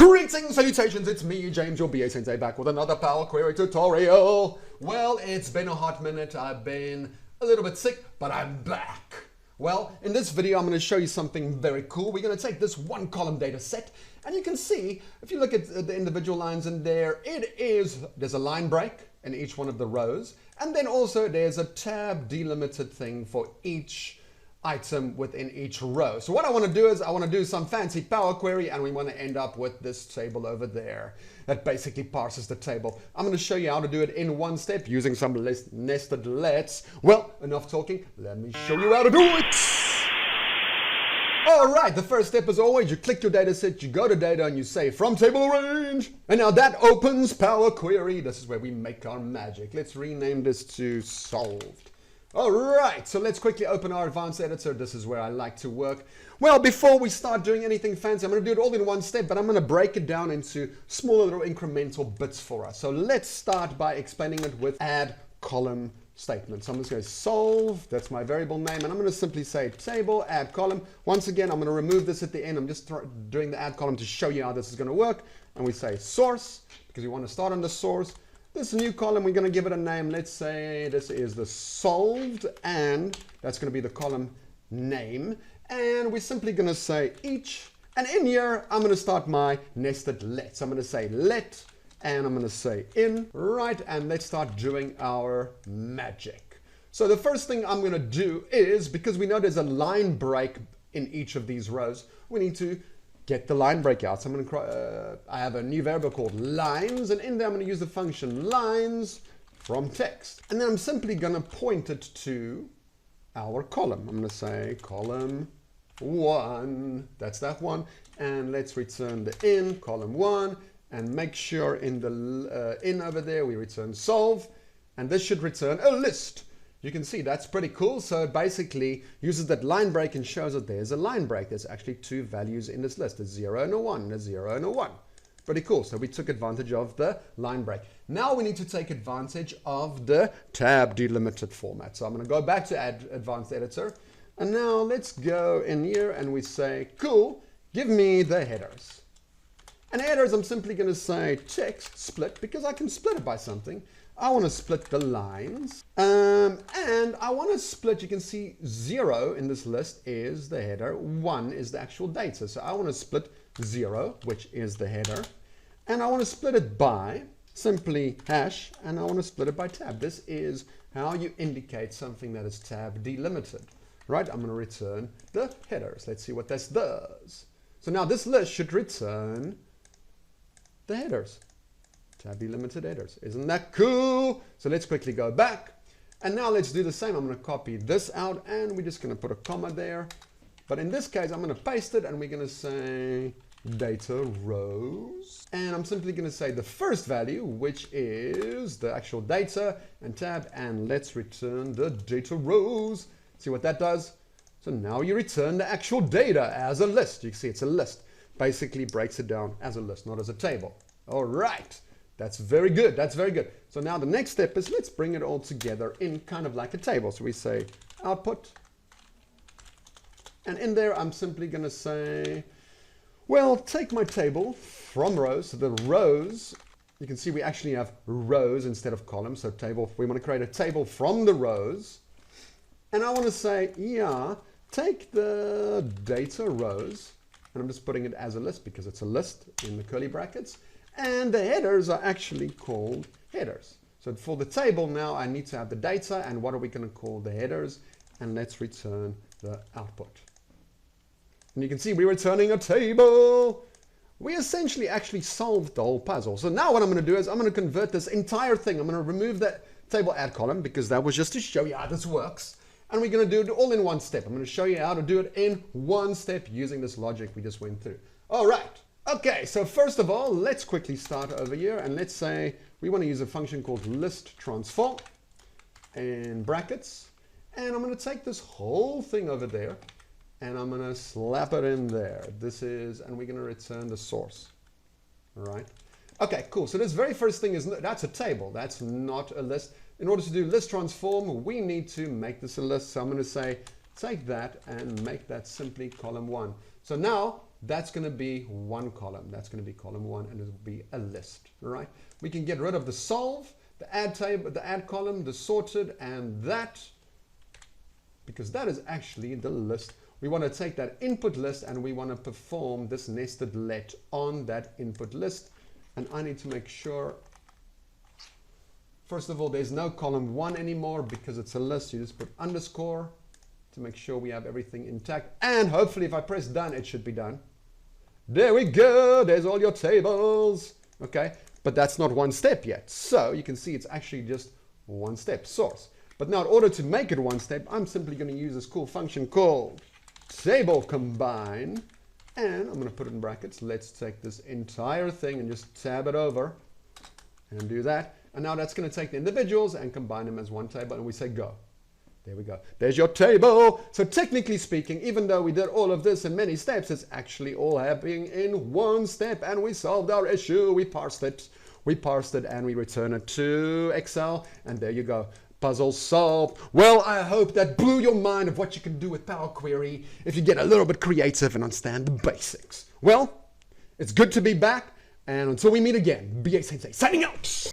Greetings, salutations, it's me, James, your BA Sensei, back with another Power Query tutorial. Well, it's been a hot minute. I've been a little bit sick, but I'm back. Well, in this video, I'm going to show you something very cool. We're going to take this one column data set, and you can see, if you look at the individual lines in there, there's a line break in each one of the rows, and then also there's a tab delimited thing for each item within each row. So what I want to do is I want to do some fancy Power Query, and we want to end up with this table over there that basically parses the table. I'm going to show you how to do it in one step using some nested lets. Well, enough talking. Let me show you how to do it. All right, the first step, as always, you click your data set, you go to data, and you say from table arrange. And now that opens Power Query. This is where we make our magic. Let's rename this to solved. All right, so let's quickly open our advanced editor. This is where I like to work. Well, before we start doing anything fancy, I'm going to do it all in one step, but I'm going to break it down into smaller little incremental bits for us. So let's start by explaining it with add column statement. So I'm just going to solve, that's my variable name, and I'm going to simply say table, add column. Once again, I'm going to remove this at the end. I'm just doing the add column to show you how this is going to work. And we say source, because we want to start on the source. This new column, we're going to give it a name. Let's say this is the solved, and that's going to be the column name. And we're simply going to say each. And in here, I'm going to start my nested let. So I'm going to say let, and I'm going to say in, right? And let's start doing our magic. So the first thing I'm going to do is, because we know there's a line break in each of these rows, we need to get the line break out. So I'm going to, I have a new variable called lines, and in there I'm going to use the function lines from text. And then I'm simply going to point it to our column. I'm going to say column 1, that's that one. And let's return the in, column 1, and make sure in the in over there we return solve. And this should return a list. You can see that's pretty cool. So it basically uses that line break and shows that there's a line break. There's actually two values in this list, a 0 and a 1, a 0 and a 1. Pretty cool. So we took advantage of the line break. Now we need to take advantage of the tab delimited format. So I'm going to go back to add advanced editor. And now let's go in here and we say, cool, give me the headers. And headers, I'm simply going to say text split, because I can split it by something. I want to split the lines, and I want to split, you can see 0 in this list is the header, 1 is the actual data. So I want to split 0, which is the header, and I want to split it by simply hash, and I want to split it by tab. This is how you indicate something that is tab delimited, right? I'm going to return the headers. Let's see what this does. So now this list should return the headers. Tab delimited headers. Isn't that cool? So let's quickly go back. And now let's do the same. I'm going to copy this out, and we're just going to put a comma there. But in this case, I'm going to paste it, and we're going to say data rows. And I'm simply going to say the first value, which is the actual data, and tab, and let's return the data rows. See what that does? So now you return the actual data as a list. You can see it's a list. Basically breaks it down as a list, not as a table. All right. That's very good. That's very good. So now the next step is let's bring it all together in kind of like a table. So we say output. And in there, I'm simply going to say, well, take my table from rows. So the rows, you can see we actually have rows instead of columns. So table, we want to create a table from the rows. And I want to say, yeah, take the data rows. And I'm just putting it as a list because it's a list in the curly brackets. And the headers are actually called headers. So for the table now, I need to have the data, and what are we going to call the headers? And let's return the output. And you can see we're returning a table. We essentially actually solved the whole puzzle. So now what I'm going to do is I'm going to convert this entire thing. I'm going to remove that table add column, because that was just to show you how this works. And we're going to do it all in one step. I'm going to show you how to do it in one step using this logic we just went through. All right. Okay, so first of all, let's quickly start over here, and let's say we want to use a function called list transform in brackets, and I'm going to take this whole thing over there and I'm going to slap it in there. This is, and we're going to return the source. All right. Okay, cool. So this very first thing is, that's a table. That's not a list. In order to do list transform, we need to make this a list. So I'm going to say, take that and make that simply column 1. So now That's going to be one column. That's going to be column 1, and it will be a list. All right. We can get rid of the solve, the add table, the add column, the sorted, and that, because that is actually the list. We want to take that input list and we want to perform this nested let on that input list. And I need to make sure, first of all, there's no column 1 anymore because it's a list. You just put underscore to make sure we have everything intact. And hopefully if I press done, it should be done. There we go. There's all your tables. Okay. But that's not one step yet. So you can see it's actually just one step, source. But now in order to make it one step, I'm simply going to use this cool function called table combine. And I'm going to put it in brackets. Let's take this entire thing and just tab it over and do that. And now that's going to take the individuals and combine them as one table. And we say go. There we go. There's your table. So technically speaking, even though we did all of this in many steps, it's actually all happening in one step. And we solved our issue. We parsed it. And we return it to Excel. And there you go. Puzzle solved. Well, I hope that blew your mind of what you can do with Power Query if you get a little bit creative and understand the basics. Well, it's good to be back. And until we meet again, BA Sensei signing out.